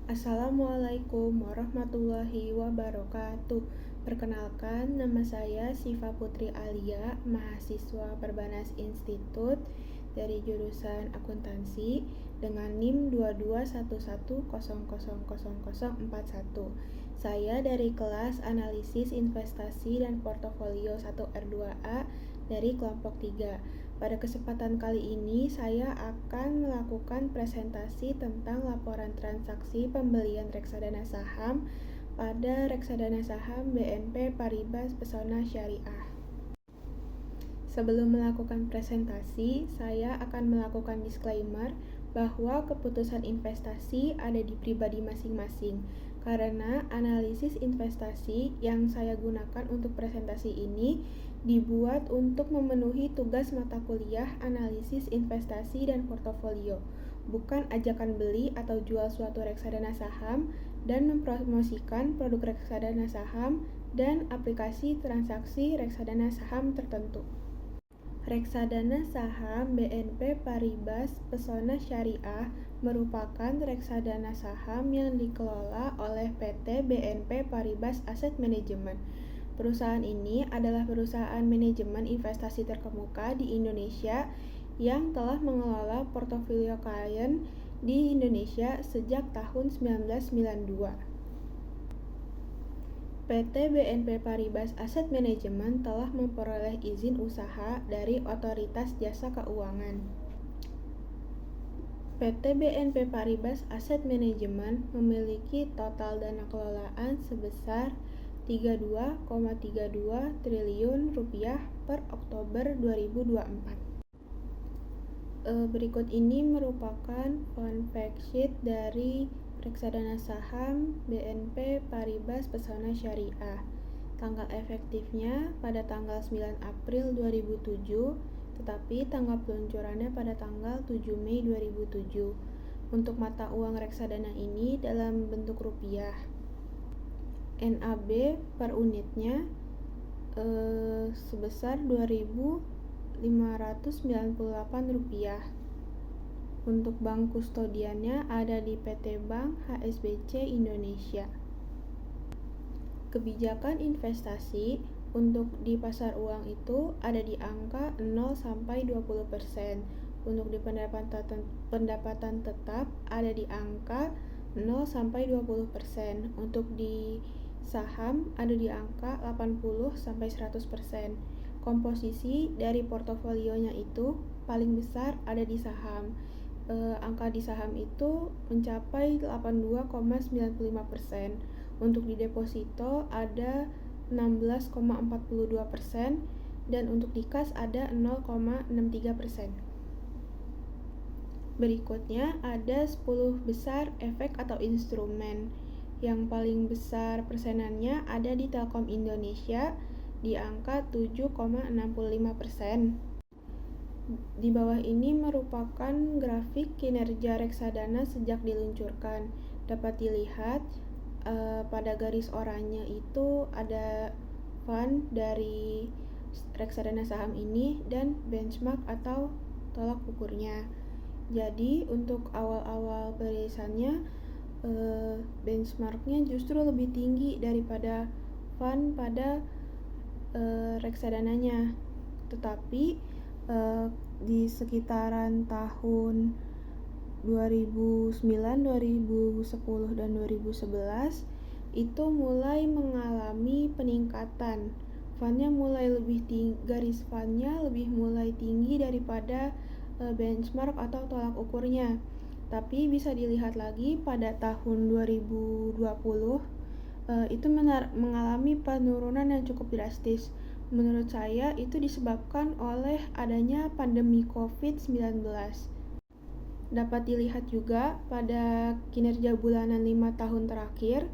Assalamualaikum warahmatullahi wabarakatuh. Perkenalkan, nama saya Siva Putri Alia, mahasiswa Perbanas Institut dari jurusan Akuntansi dengan NIM 2211000041. Saya dari kelas Analisis Investasi dan Portofolio 1R2A dari kelompok 3. Pada kesempatan kali ini, saya akan melakukan presentasi tentang laporan transaksi pembelian reksadana saham pada reksadana saham BNP Paribas Pesona Syariah. Sebelum melakukan presentasi, saya akan melakukan disclaimer bahwa keputusan investasi ada di pribadi masing-masing, karena analisis investasi yang saya gunakan untuk presentasi ini dibuat untuk memenuhi tugas mata kuliah analisis investasi dan portofolio, bukan ajakan beli atau jual suatu reksadana saham dan mempromosikan produk reksadana saham dan aplikasi transaksi reksadana saham tertentu. Reksadana saham BNP Paribas Pesona Syariah merupakan reksadana saham yang dikelola oleh PT BNP Paribas Asset Management. Perusahaan ini adalah perusahaan manajemen investasi terkemuka di Indonesia yang telah mengelola portofolio klien di Indonesia sejak tahun 1992. PT BNP Paribas Asset Management telah memperoleh izin usaha dari Otoritas Jasa Keuangan. PT BNP Paribas Asset Management memiliki total dana kelolaan sebesar Rp32,32 triliun per Oktober 2024. Berikut ini merupakan fun fact sheet dari reksadana saham BNP Paribas Pesona Syariah. Tanggal efektifnya pada tanggal 9 April 2007, tetapi tanggal peluncurannya pada tanggal 7 Mei 2007. Untuk mata uang reksadana ini dalam bentuk rupiah. NAB per unitnya sebesar Rp2.598. Untuk bank kustodiannya ada di PT Bank HSBC Indonesia. Kebijakan investasi untuk di pasar uang itu ada di angka 0-20%. Untuk di pendapatan tetap ada di angka 0-20%. Untuk di saham ada di angka 80-100%. Komposisi dari portofolionya itu paling besar ada di saham. Angka di saham itu mencapai 82,95%. Untuk di deposito ada 16,42% dan untuk di kas ada 0,63%. Berikutnya ada 10 besar efek atau instrumen. Yang paling besar persenannya ada di Telkom Indonesia di angka 7,65%. Di bawah ini merupakan grafik kinerja reksadana sejak diluncurkan. Dapat dilihat pada garis oranye itu ada fund dari reksadana saham ini dan benchmark atau tolak ukurnya. Jadi untuk awal-awal perilisannya benchmarknya justru lebih tinggi daripada fund pada reksadananya. Tetapi di sekitaran tahun 2009, 2010, dan 2011 itu mulai mengalami peningkatan. Fundnya mulai lebih tinggi, garis fundnya lebih mulai tinggi daripada benchmark atau tolak ukurnya. Tapi bisa dilihat lagi pada tahun 2020 itu mengalami penurunan yang cukup drastis. Menurut saya itu disebabkan oleh adanya pandemi COVID-19. Dapat dilihat juga pada kinerja bulanan 5 tahun terakhir.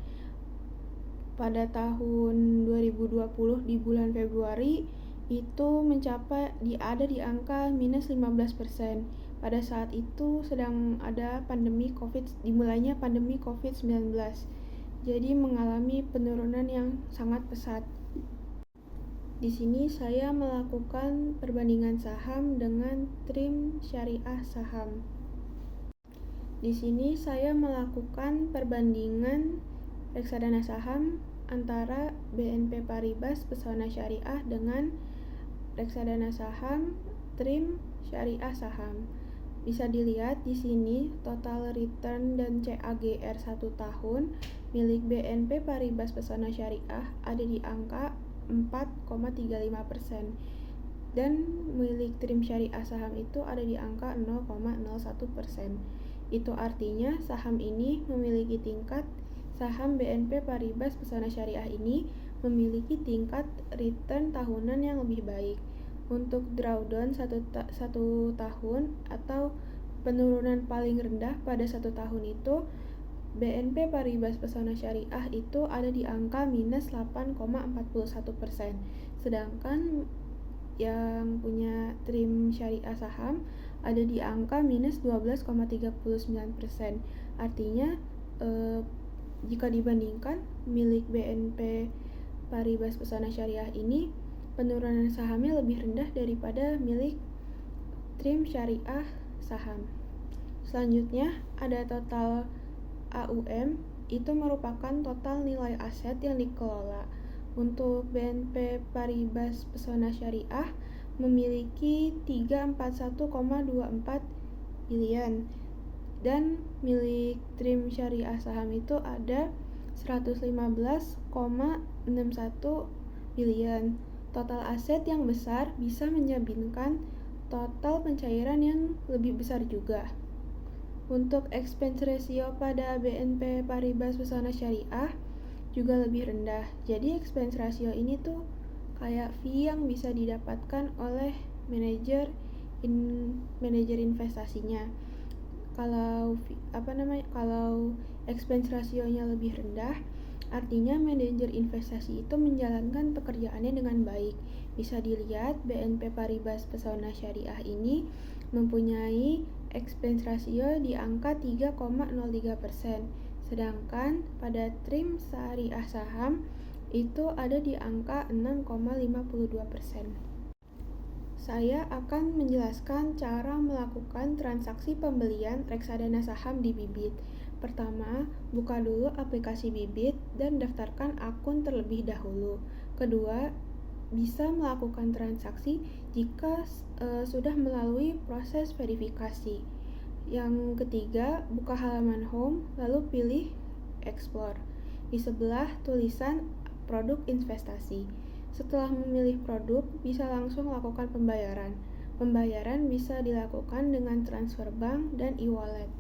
Pada tahun 2020 di bulan Februari itu mencapai ada di angka minus 15%. Pada saat itu sedang ada dimulainya pandemi COVID-19. Jadi mengalami penurunan yang sangat pesat. Di sini saya melakukan perbandingan saham dengan trim syariah saham. Di sini saya melakukan perbandingan reksadana saham antara BNP Paribas Pesona Syariah dengan reksadana saham TRIM Syariah Saham. Bisa dilihat di sini total return dan CAGR 1 tahun milik BNP Paribas Pesona Syariah ada di angka 4,35% dan milik TRIM Syariah Saham itu ada di angka 0,01%. Itu artinya saham ini memiliki tingkat saham BNP Paribas Pesona Syariah ini memiliki tingkat return tahunan yang lebih baik. Untuk drawdown satu tahun atau penurunan paling rendah pada 1 tahun itu BNP Paribas Pesona Syariah itu ada di angka minus 8,41%. Sedangkan yang punya TRIM Syariah Saham ada di angka minus 12,39%. Artinya jika dibandingkan milik BNP Paribas Pesona Syariah ini penurunan sahamnya lebih rendah daripada milik TRIM Syariah Saham. Selanjutnya ada total AUM, itu merupakan total nilai aset yang dikelola. Untuk BNP Paribas Pesona Syariah memiliki 341,24 bilion dan milik TRIM Syariah Saham itu ada 115,61 bilion. Total aset yang besar bisa menjaminkan total pencairan yang lebih besar juga. Untuk expense ratio pada BNP Paribas Pesona Syariah juga lebih rendah. Jadi expense ratio ini tuh kayak fee yang bisa didapatkan oleh manajer investasinya. Kalau expense rasionya lebih rendah, artinya manajer investasi itu menjalankan pekerjaannya dengan baik. Bisa dilihat BNP Paribas Pesona Syariah ini mempunyai expense ratio di angka 3,03%. Sedangkan pada TRIM Syariah Saham itu ada di angka 6,52%. Saya akan menjelaskan cara melakukan transaksi pembelian reksadana saham di Bibit. Pertama, buka dulu aplikasi Bibit dan daftarkan akun terlebih dahulu. Kedua, bisa melakukan transaksi jika sudah melalui proses verifikasi. Yang ketiga, buka halaman home, lalu pilih explore. Di sebelah tulisan produk investasi. Setelah memilih produk, bisa langsung lakukan pembayaran. Pembayaran bisa dilakukan dengan transfer bank dan e-wallet.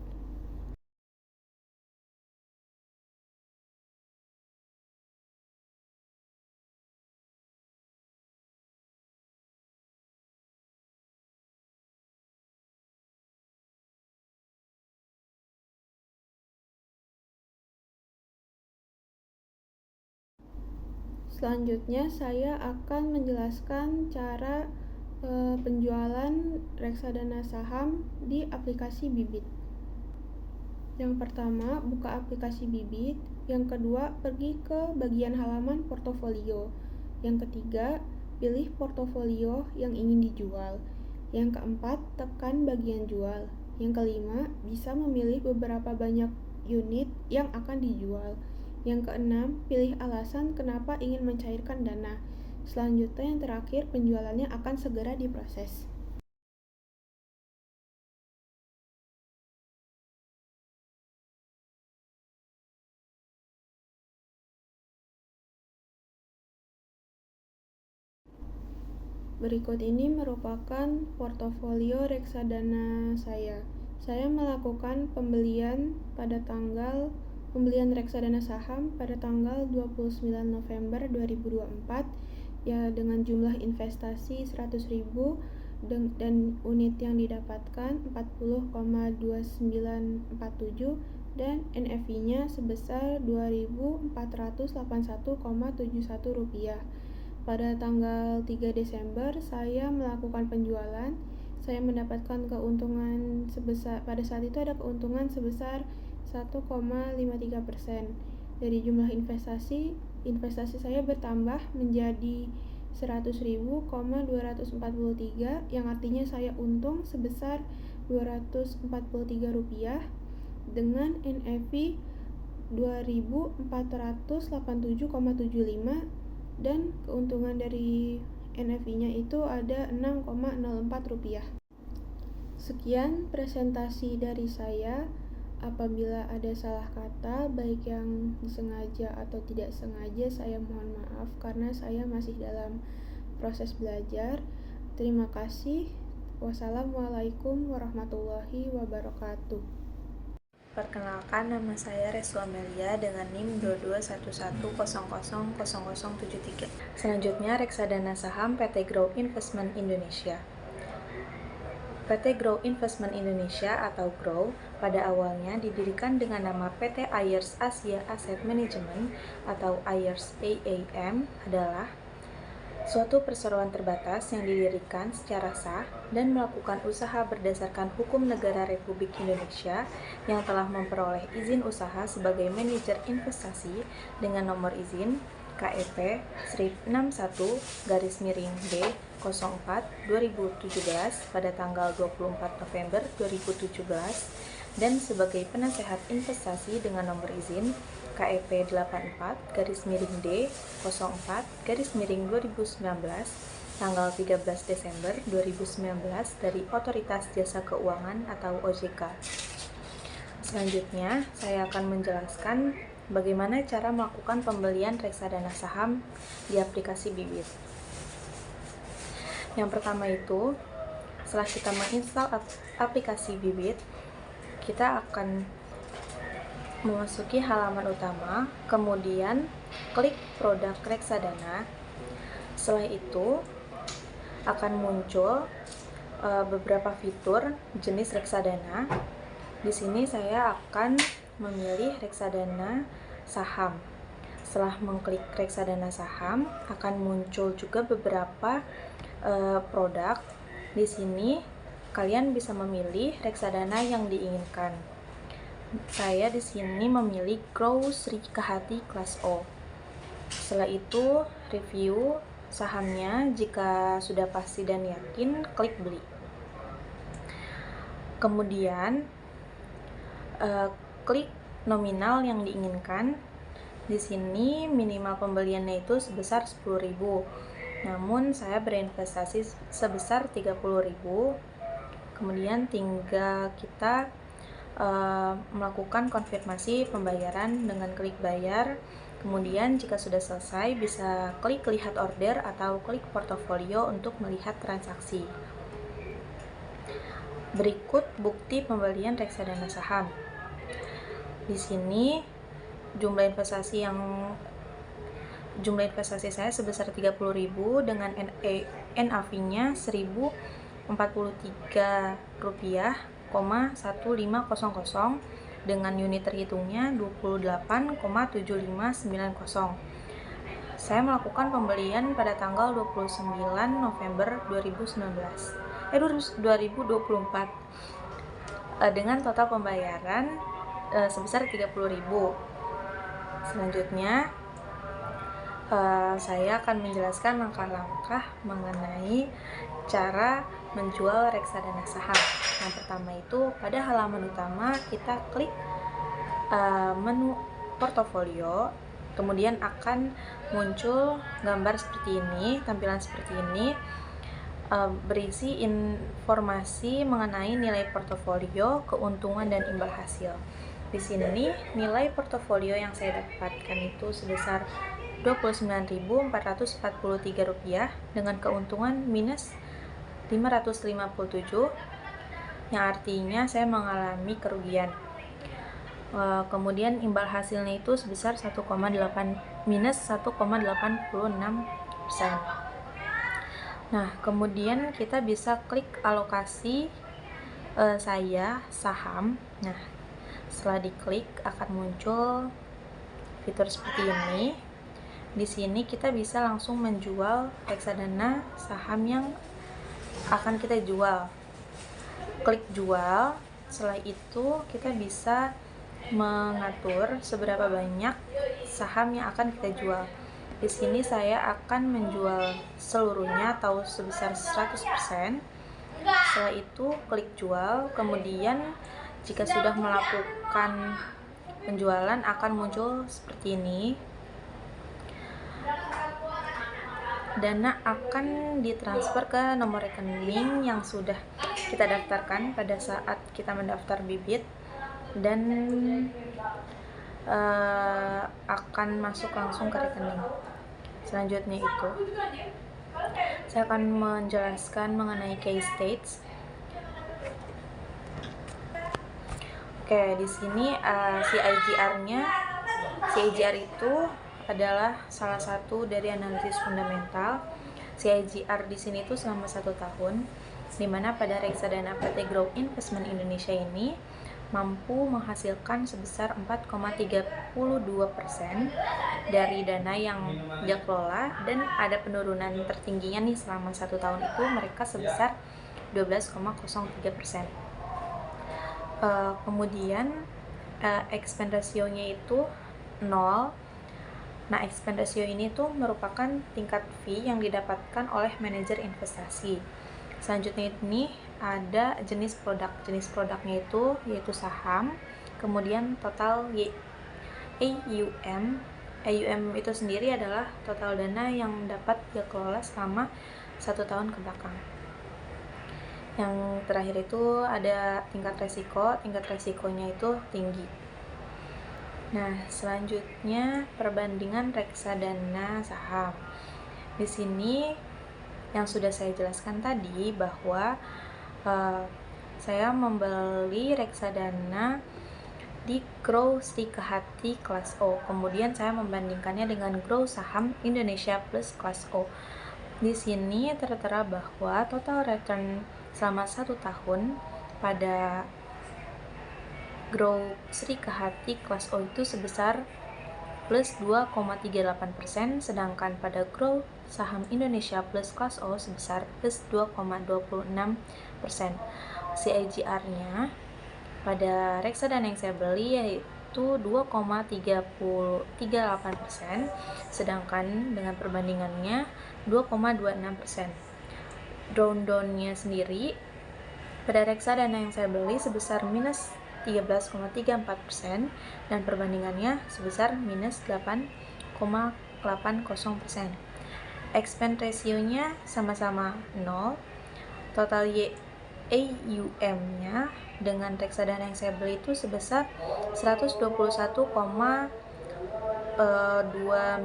Selanjutnya saya akan menjelaskan cara penjualan reksadana saham di aplikasi Bibit. Yang pertama, buka aplikasi Bibit. Yang kedua, pergi ke bagian halaman portofolio. Yang ketiga, pilih portofolio yang ingin dijual. Yang keempat, tekan bagian jual. Yang kelima, bisa memilih beberapa banyak unit yang akan dijual. Yang keenam, pilih alasan kenapa ingin mencairkan dana. Selanjutnya yang terakhir, penjualannya akan segera diproses. Berikut ini merupakan portofolio reksadana saya. Saya melakukan pembelian reksadana saham pada tanggal 29 November 2024 ya dengan jumlah investasi 100.000 dan unit yang didapatkan 40,2947 dan NFI-nya sebesar Rp2.481,71. Pada tanggal 3 Desember saya melakukan penjualan. Saya mendapatkan keuntungan pada saat itu ada keuntungan sebesar 1,53%. Dari jumlah investasi saya bertambah menjadi 100.243 yang artinya saya untung sebesar Rp243. dengan NAV 2.487,75 dan keuntungan dari NAV-nya itu ada Rp6,04. Sekian presentasi dari saya. Apabila ada salah kata, baik yang disengaja atau tidak sengaja, saya mohon maaf karena saya masih dalam proses belajar. Terima kasih. Wassalamualaikum warahmatullahi wabarakatuh. Perkenalkan, nama saya Restu Amelia dengan NIM 2211000073. Selanjutnya, reksadana saham PT Grow Investment Indonesia. PT Grow Investment Indonesia atau GROW pada awalnya didirikan dengan nama PT Ayers Asia Asset Management atau Ayers AAM adalah suatu perseroan terbatas yang didirikan secara sah dan melakukan usaha berdasarkan hukum negara Republik Indonesia yang telah memperoleh izin usaha sebagai manajer investasi dengan nomor izin KEP 61-B/04/2017 pada tanggal 24 November 2017 dan sebagai penasehat investasi dengan nomor izin KEP 84-D/04-2019 tanggal 13 Desember 2019 dari Otoritas Jasa Keuangan atau OJK. Selanjutnya, saya akan menjelaskan bagaimana cara melakukan pembelian reksadana saham di aplikasi Bibit. Yang pertama itu, setelah kita menginstal aplikasi Bibit, kita akan memasuki halaman utama, kemudian klik produk reksadana. Setelah itu akan muncul beberapa fitur jenis reksadana. Di sini saya akan memilih reksadana saham. Setelah mengklik reksadana saham, akan muncul juga beberapa produk. Di sini kalian bisa memilih reksadana yang diinginkan. Saya di sini memilih Grow Sri Kahati kelas O. Setelah itu, review sahamnya. Jika sudah pasti dan yakin, klik beli. Kemudian klik nominal yang diinginkan. Di sini minimal pembeliannya itu sebesar 10.000. Namun saya berinvestasi sebesar 30.000. Kemudian tinggal kita melakukan konfirmasi pembayaran dengan klik bayar. Kemudian jika sudah selesai bisa klik lihat order atau klik portofolio untuk melihat transaksi. Berikut bukti pembelian reksadana saham. Di sini jumlah investasi saya sebesar 30.000 dengan NAV-nya Rp1.043,1500 dengan unit terhitungnya 28,7590. Saya melakukan pembelian pada tanggal 29 November 2024 dengan total pembayaran sebesar 30.000. Selanjutnya saya akan menjelaskan langkah-langkah mengenai cara menjual reksadana saham. Yang pertama itu pada halaman utama kita klik menu portofolio, kemudian akan muncul gambar seperti ini, tampilan seperti ini, berisi informasi mengenai nilai portofolio, keuntungan dan imbal hasil. Di sini nilai portofolio yang saya dapatkan itu sebesar Rp29.443 dengan keuntungan minus 557, yang artinya saya mengalami kerugian. Kemudian imbal hasilnya itu sebesar minus 1,86%. Nah, kemudian kita bisa klik alokasi saya saham. Nah, setelah diklik akan muncul fitur seperti ini. Di sini kita bisa langsung menjual reksadana saham yang akan kita jual. Klik jual. Setelah itu kita bisa mengatur seberapa banyak saham yang akan kita jual. Di sini saya akan menjual seluruhnya atau sebesar 100%. Setelah itu klik jual, kemudian Jika sudah melakukan penjualan akan muncul seperti ini. Dana akan ditransfer ke nomor rekening yang sudah kita daftarkan pada saat kita mendaftar bibit, dan akan masuk langsung ke rekening. Selanjutnya itu saya akan menjelaskan mengenai case states. Oke, di sini CIGR itu adalah salah satu dari analisis fundamental. CIGR di sini itu selama 1 tahun, di mana pada reksadana PT Grow Investment Indonesia ini mampu menghasilkan sebesar 4,32% dari dana yang dia kelola, dan ada penurunan tertingginya nih selama 1 tahun itu mereka sebesar 12,03%. Kemudian expense ratio-nya itu 0. Nah, expense ratio ini tuh merupakan tingkat fee yang didapatkan oleh manajer investasi. Selanjutnya ini ada jenis produk. Jenis produknya itu yaitu saham, kemudian total AUM. AUM itu sendiri adalah total dana yang dapat dikelola selama 1 tahun ke belakang. Yang terakhir itu ada tingkat resiko. Tingkat resikonya itu tinggi. Nah, selanjutnya perbandingan reksadana saham. Di sini yang sudah saya jelaskan tadi bahwa saya membeli reksadana di Grow Srikahati kelas O. Kemudian saya membandingkannya dengan Grow Saham Indonesia Plus kelas O. Di sini tertera bahwa total return selama 1 tahun pada Grow Srikahati kelas O itu sebesar plus 2,38%, sedangkan pada Grow Saham Indonesia Plus kelas O sebesar plus 2,26%. CIGR-nya pada reksadana yang saya beli yaitu 2,38%, sedangkan dengan perbandingannya 2,26%. Drawdown-nya sendiri pada reksadana yang saya beli sebesar minus 13,34% dan perbandingannya sebesar minus 8,80%. Expense ratio-nya sama-sama 0. Total AUM-nya dengan reksadana yang saya beli itu sebesar 121,2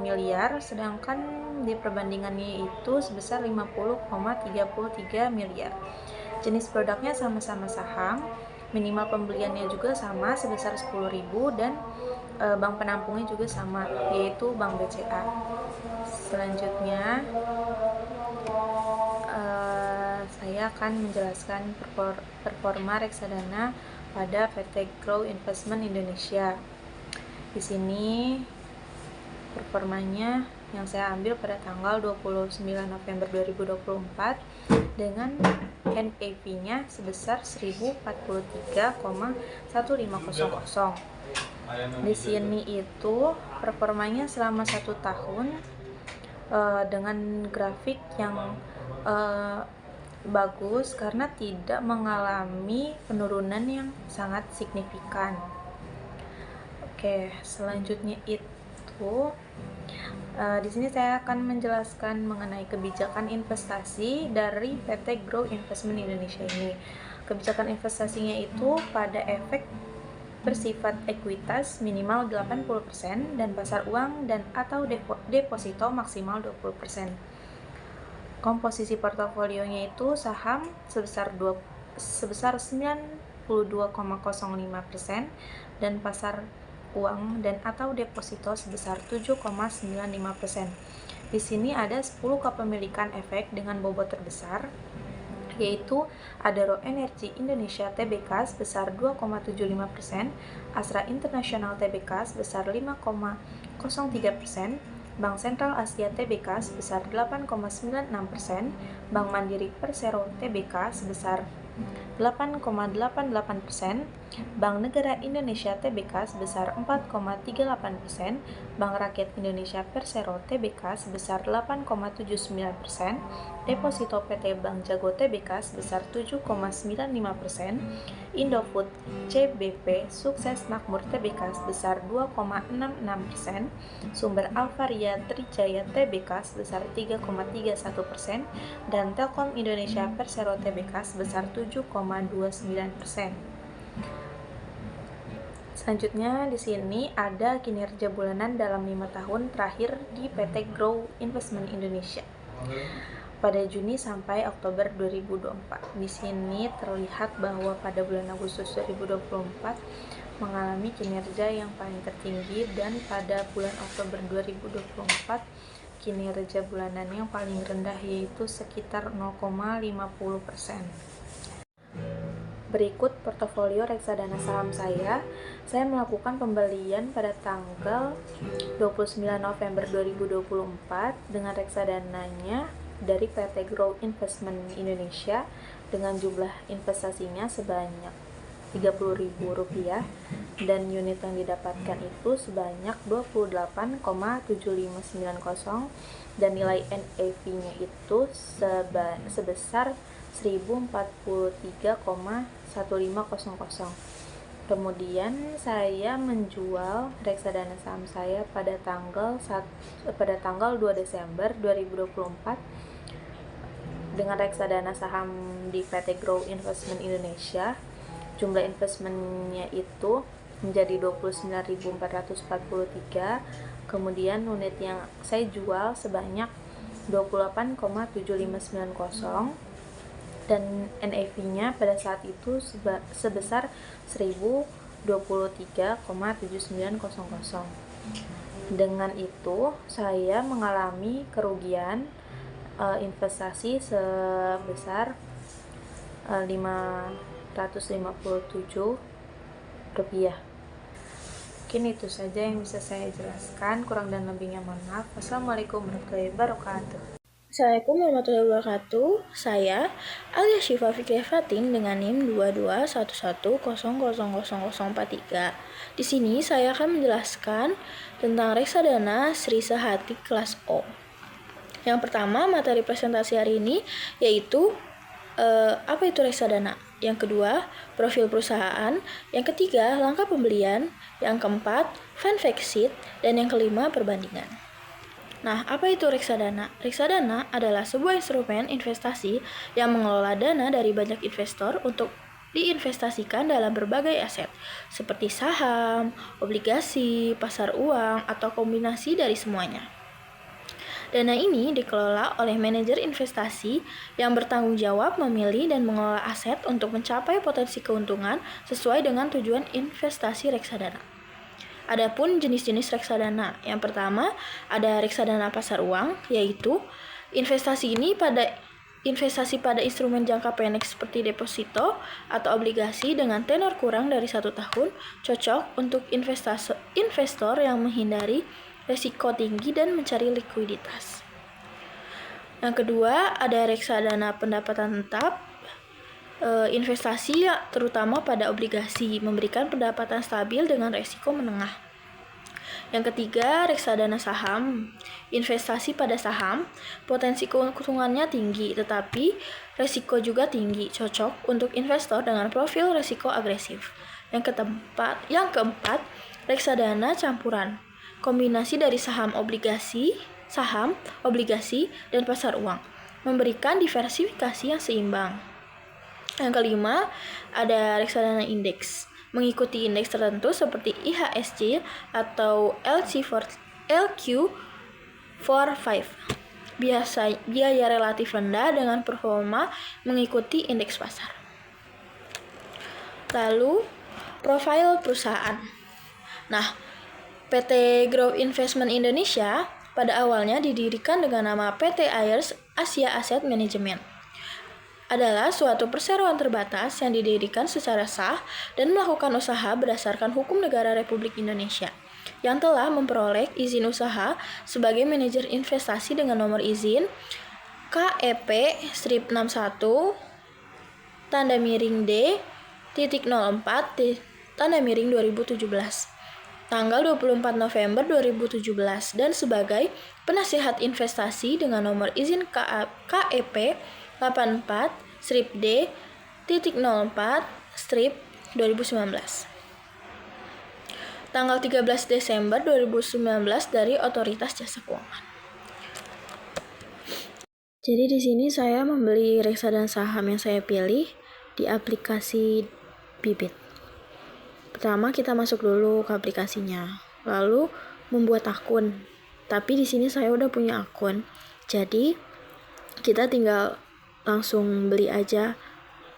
miliar, sedangkan di perbandingannya itu sebesar 50,33 miliar. Jenis produknya sama-sama saham. Minimal pembeliannya juga sama sebesar 10.000, dan bank penampungnya juga sama, yaitu Bank BCA. Selanjutnya saya akan menjelaskan performa reksadana pada PT Grow Investment Indonesia. Di sini performanya yang saya ambil pada tanggal 29 November 2024 dengan NAV-nya sebesar 1043,1500. Di sini itu performanya selama 1 tahun dengan grafik yang bagus karena tidak mengalami penurunan yang sangat signifikan. Oke, selanjutnya itu di sini saya akan menjelaskan mengenai kebijakan investasi dari PT Grow Investment Indonesia ini. Kebijakan investasinya itu pada efek bersifat ekuitas minimal 80% dan pasar uang dan atau deposito maksimal 20%. Komposisi portofolionya itu saham sebesar 92,05% dan pasar uang dan atau deposito sebesar 7,95%. Di sini ada 10 kepemilikan efek dengan bobot terbesar, yaitu Adaro Energi Indonesia Tbk sebesar 2,75%, Astra International Tbk sebesar 5,03%, Bank Sentral Asia Tbk sebesar 8,96%, Bank Mandiri Persero Tbk sebesar 8,88%, Bank Negara Indonesia Tbk sebesar 4,38%, Bank Rakyat Indonesia Persero Tbk sebesar 8,79%, Deposito PT Bank Jago Tbk sebesar 7,95%, Indofood CBP Sukses Makmur Tbk sebesar 2,66%, Sumber Alvaria Trijaya Tbk sebesar 3,31%, dan Telkom Indonesia Persero Tbk sebesar 7,29%. Selanjutnya di sini ada kinerja bulanan dalam 5 tahun terakhir di PT Grow Investment Indonesia pada Juni sampai Oktober 2024. Di sini terlihat bahwa pada bulan Agustus 2024 mengalami kinerja yang paling tertinggi, dan pada bulan Oktober 2024 kinerja bulanan yang paling rendah, yaitu sekitar 0,50%. Berikut portofolio reksadana saham saya. Saya melakukan pembelian pada tanggal 29 November 2024 dengan reksadananya dari PT Grow Investment Indonesia dengan jumlah investasinya sebanyak Rp30.000, dan unit yang didapatkan itu sebanyak 28,7590, dan nilai NAV-nya itu sebesar 1043,1500. Kemudian saya menjual reksadana saham saya pada tanggal 2 Desember 2024 dengan reksadana saham di PT Grow Investment Indonesia. Jumlah investmentnya itu menjadi 29.443. Kemudian unit yang saya jual sebanyak 28,7590, dan NAV-nya pada saat itu sebesar 1023,7900. Dengan itu saya mengalami kerugian investasi sebesar Rp557. Mungkin itu saja yang bisa saya jelaskan, kurang dan lebihnya mohon maaf. Wassalamualaikum warahmatullahi wabarakatuh. Assalamualaikum warahmatullahi wabarakatuh. Saya Alia Syifa Fikri Fatin dengan NIM 2211000043. Di sini saya akan menjelaskan tentang reksadana Sri Sehati kelas O. Yang pertama, materi presentasi hari ini yaitu apa itu reksadana. Yang kedua, profil perusahaan. Yang ketiga, langkah pembelian. Yang keempat, fund fact sheet. Dan yang kelima, perbandingan. Nah, apa itu reksadana? Reksadana adalah sebuah instrumen investasi yang mengelola dana dari banyak investor untuk diinvestasikan dalam berbagai aset, seperti saham, obligasi, pasar uang, atau kombinasi dari semuanya. Dana ini dikelola oleh manajer investasi yang bertanggung jawab memilih dan mengelola aset untuk mencapai potensi keuntungan sesuai dengan tujuan investasi reksadana. Adapun jenis-jenis reksadana. Yang pertama, ada reksadana pasar uang, yaitu investasi pada instrumen jangka pendek seperti deposito atau obligasi dengan tenor kurang dari 1 tahun, cocok untuk investor yang menghindari risiko tinggi dan mencari likuiditas. Yang kedua, ada reksadana pendapatan tetap. Investasi terutama pada obligasi memberikan pendapatan stabil dengan risiko menengah. Yang ketiga, reksadana saham. Investasi pada saham, potensi keuntungannya tinggi tetapi risiko juga tinggi, cocok untuk investor dengan profil risiko agresif. Yang keempat, reksadana campuran. Kombinasi dari saham, obligasi, dan pasar uang, memberikan diversifikasi yang seimbang. Yang kelima, ada reksadana indeks. Mengikuti indeks tertentu seperti IHSG atau LQ45. Biaya relatif rendah dengan performa mengikuti indeks pasar. Lalu, profil perusahaan. Nah, PT Grow Investment Indonesia pada awalnya didirikan dengan nama PT Ayers Asia Asset Management. Adalah suatu perseroan terbatas yang didirikan secara sah dan melakukan usaha berdasarkan hukum negara Republik Indonesia, yang telah memperoleh izin usaha sebagai manajer investasi dengan nomor izin KEP-61 tanda miring D tanda miring 2017. Tanggal 24 November 2017 dan sebagai penasihat investasi dengan nomor izin KEP 84 strip D 04 strip 2019. Tanggal 13 Desember 2019 dari Otoritas Jasa Keuangan. Jadi di sini saya membeli reksadana saham yang saya pilih di aplikasi Bibit. Pertama kita masuk dulu ke aplikasinya, lalu membuat akun. Tapi di sini saya udah punya akun, jadi kita tinggal langsung beli aja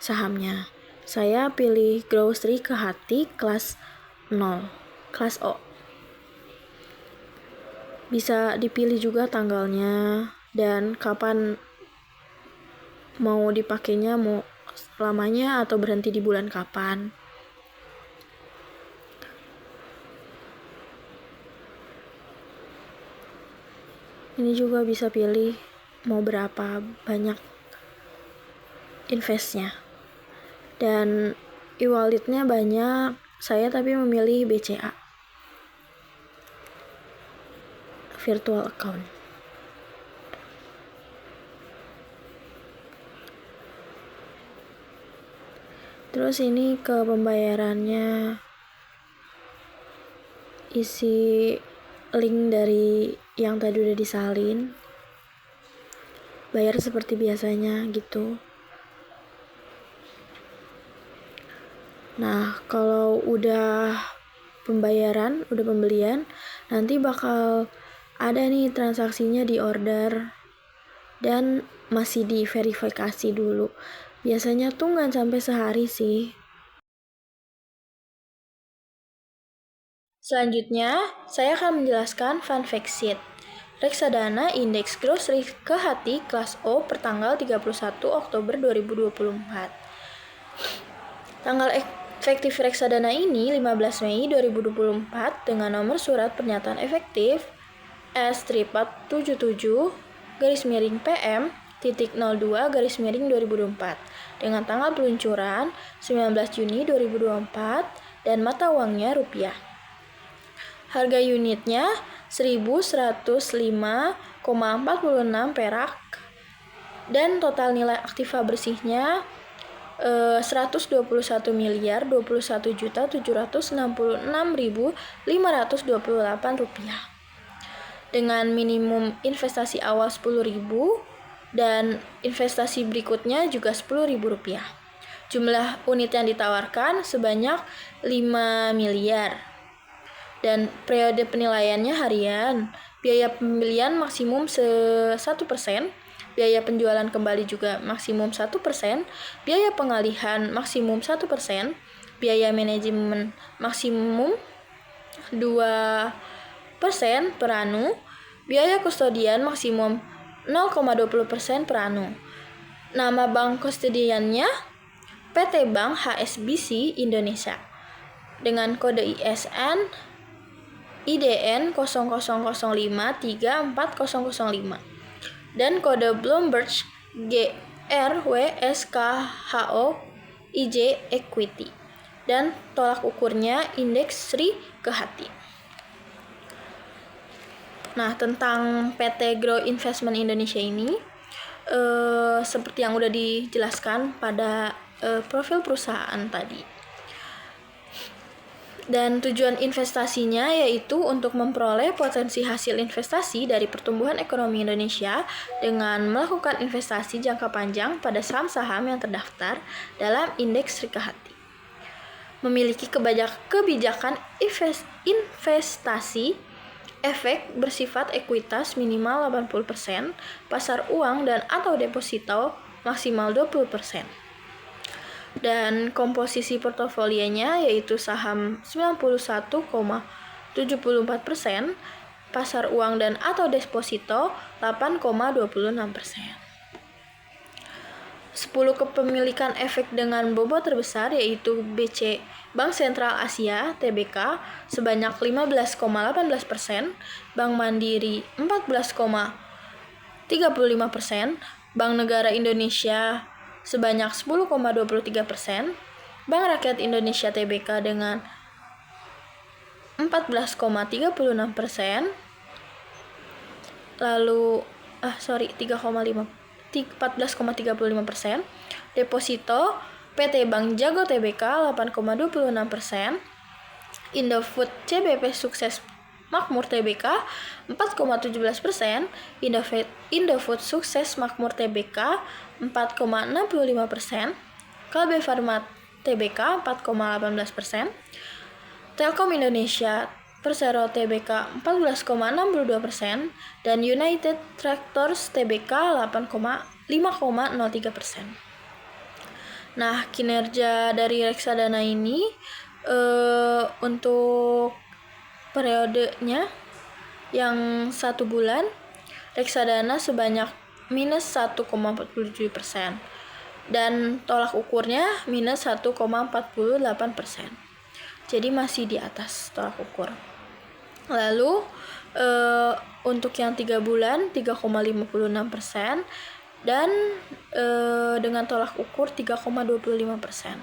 sahamnya. Saya pilih Grow Sri Kehati kelas 0, kelas O. Bisa dipilih juga tanggalnya dan kapan mau dipakainya, mau lamanya atau berhenti di bulan kapan. Ini juga bisa pilih mau berapa banyak investnya. Dan e-walletnya banyak, saya tapi memilih BCA, virtual account. Terus ini ke pembayarannya, isi link dari yang tadi udah disalin, bayar seperti biasanya gitu. Nah, kalau udah pembayaran, udah pembelian, nanti bakal ada nih transaksinya di order dan masih diverifikasi dulu. Biasanya tuh nggak sampai sehari sih. Selanjutnya, saya akan menjelaskan fun fact sheet. Reksadana Indeks Grow Sri Kehati kelas O pertanggal 31 Oktober 2024. Tanggal efektif reksadana ini 15 Mei 2024 dengan nomor surat pernyataan efektif S-477-PM.02-2024 dengan tanggal peluncuran 19 Juni 2024 dan mata uangnya rupiah. Harga unitnya 1.105,46 perak dan total nilai aktiva bersihnya 121.021.766.528 rupiah. Dengan minimum investasi awal 10.000 dan investasi berikutnya juga 10.000 rupiah. Jumlah unit yang ditawarkan sebanyak 5 miliar. Dan periode penilaiannya harian. Biaya pembelian maksimum 1%, biaya penjualan kembali juga maksimum 1%, biaya pengalihan maksimum 1%, biaya manajemen maksimum 2% per anu, biaya kustodian maksimum 0,20% per anu. Nama bank kustodiannya PT Bank HSBC Indonesia dengan kode ISN IDN 00053405 dan kode Bloomberg GRWSKHO IJ Equity dan tolak ukurnya Indeks Sri Kehati. Nah, tentang PT Grow Investment Indonesia ini seperti yang udah dijelaskan pada profil perusahaan tadi. Dan tujuan investasinya yaitu untuk memperoleh potensi hasil investasi dari pertumbuhan ekonomi Indonesia dengan melakukan investasi jangka panjang pada saham-saham yang terdaftar dalam Indeks Sri Kehati. Memiliki kebijakan investasi efek bersifat ekuitas minimal 80%, pasar uang dan atau deposito maksimal 20%. Dan komposisi portofolionya yaitu saham 91,74%, pasar uang dan atau deposito 8,26%. 10 kepemilikan efek dengan bobot terbesar yaitu BC Bank Sentral Asia (TBK) sebanyak 15,18%, Bank Mandiri 14,35%, Bank Negara Indonesia sebanyak 10,23%, Bank Rakyat Indonesia TBK dengan 14,36%, lalu 14,35%. Deposito PT Bank Jago TBK 8,26%, Indofood CBP Sukses Makmur TBK 4,17%, Indofood Sukses Makmur TBK 4,65%, Kalbe Farma TBK 4,18%, Telkom Indonesia Persero TBK 14,62%, dan United Tractors TBK 5,03%. Nah, kinerja dari reksadana ini untuk periodenya yang 1 bulan, reksadana sebanyak minus 1,47%, dan tolak ukurnya minus 1,48%. Jadi masih di atas tolak ukur. Lalu untuk yang 3 bulan 3,56%, dan dengan tolak ukur 3,25%.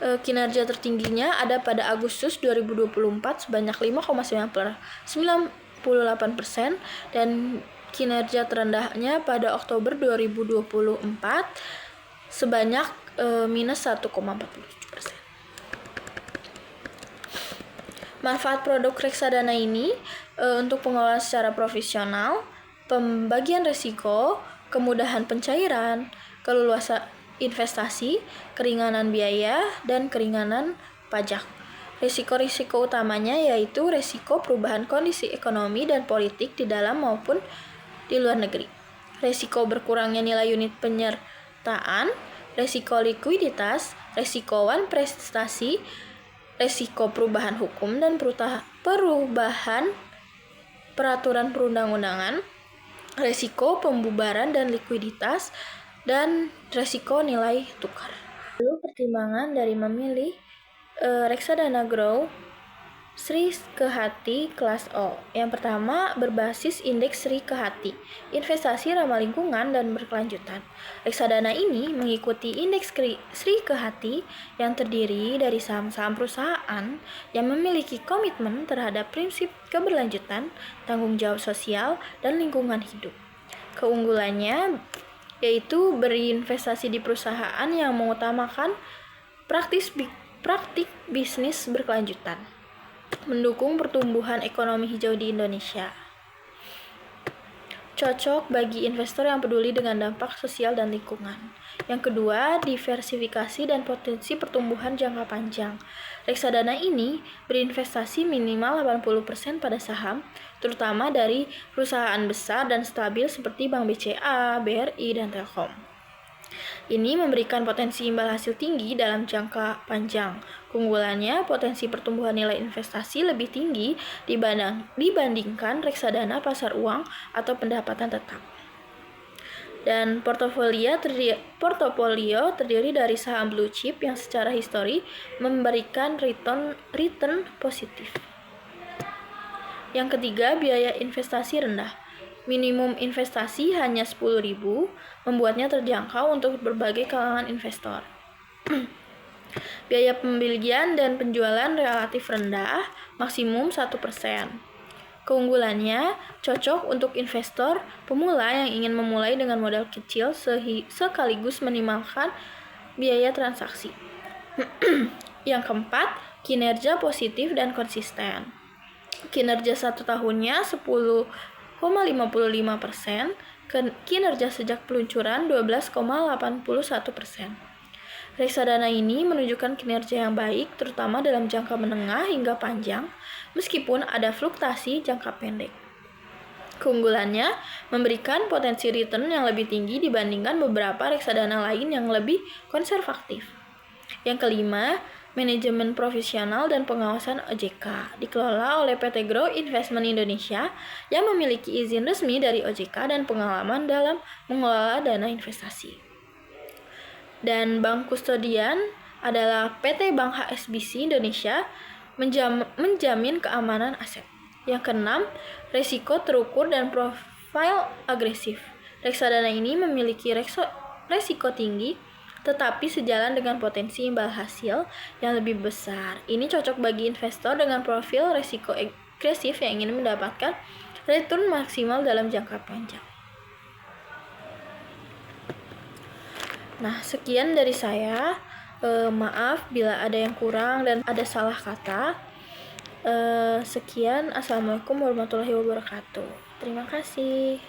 Kinerja tertingginya ada pada Agustus 2024 sebanyak 5,98%, dan kinerja terendahnya pada Oktober 2024 sebanyak minus 1,47%. Manfaat produk reksadana ini untuk pengelolaan secara profesional, pembagian risiko, kemudahan pencairan, keleluasan investasi, keringanan biaya, dan keringanan pajak. Risiko-risiko utamanya yaitu risiko perubahan kondisi ekonomi dan politik di dalam maupun di luar negeri, risiko berkurangnya nilai unit penyertaan, risiko likuiditas, risiko wan prestasi, risiko perubahan hukum dan perubahan peraturan perundang-undangan, risiko pembubaran dan likuiditas, dan risiko nilai tukar. Lalu pertimbangan dari memilih reksadana Grow Sri Kehati kelas O. Yang pertama, berbasis indeks Sri Kehati, investasi ramah lingkungan dan berkelanjutan. Reksadana ini mengikuti indeks Sri Kehati yang terdiri dari saham-saham perusahaan yang memiliki komitmen terhadap prinsip keberlanjutan, tanggung jawab sosial, dan lingkungan hidup. Keunggulannya yaitu berinvestasi di perusahaan yang mengutamakan praktik bisnis berkelanjutan, mendukung pertumbuhan ekonomi hijau di Indonesia. Cocok bagi investor yang peduli dengan dampak sosial dan lingkungan. Yang kedua, diversifikasi dan potensi pertumbuhan jangka panjang. Reksadana ini berinvestasi minimal 80% pada saham, terutama dari perusahaan besar dan stabil seperti Bank BCA, BRI, dan Telkom. Ini memberikan potensi imbal hasil tinggi dalam jangka panjang. Keunggulannya, potensi pertumbuhan nilai investasi lebih tinggi dibandingkan reksadana pasar uang atau pendapatan tetap. Dan portofolio terdiri dari saham blue chip yang secara histori memberikan return positif. Yang ketiga, biaya investasi rendah. Minimum investasi hanya 10.000, membuatnya terjangkau untuk berbagai kalangan investor. Biaya pembelian dan penjualan relatif rendah, maksimum 1%. Keunggulannya, cocok untuk investor pemula yang ingin memulai dengan modal kecil sekaligus minimalkan biaya transaksi. Yang keempat, kinerja positif dan konsisten. Kinerja 1 tahunnya 10,55%, kinerja sejak peluncuran 12,81%. Reksadana ini menunjukkan kinerja yang baik, terutama dalam jangka menengah hingga panjang, meskipun ada fluktuasi jangka pendek. Keunggulannya, memberikan potensi return yang lebih tinggi dibandingkan beberapa reksadana lain yang lebih konservatif. Yang kelima, manajemen profesional dan pengawasan OJK, dikelola oleh PT Grow Investment Indonesia yang memiliki izin resmi dari OJK dan pengalaman dalam mengelola dana investasi. Dan bank kustodian adalah PT Bank HSBC Indonesia menjamin keamanan aset. Yang keenam, risiko terukur dan profil agresif. Reksadana ini memiliki risiko tinggi, tetapi sejalan dengan potensi imbal hasil yang lebih besar. Ini cocok bagi investor dengan profil risiko agresif yang ingin mendapatkan return maksimal dalam jangka panjang. Nah, sekian dari saya. Maaf bila ada yang kurang dan ada salah kata. Sekian, Assalamualaikum warahmatullahi wabarakatuh. Terima kasih.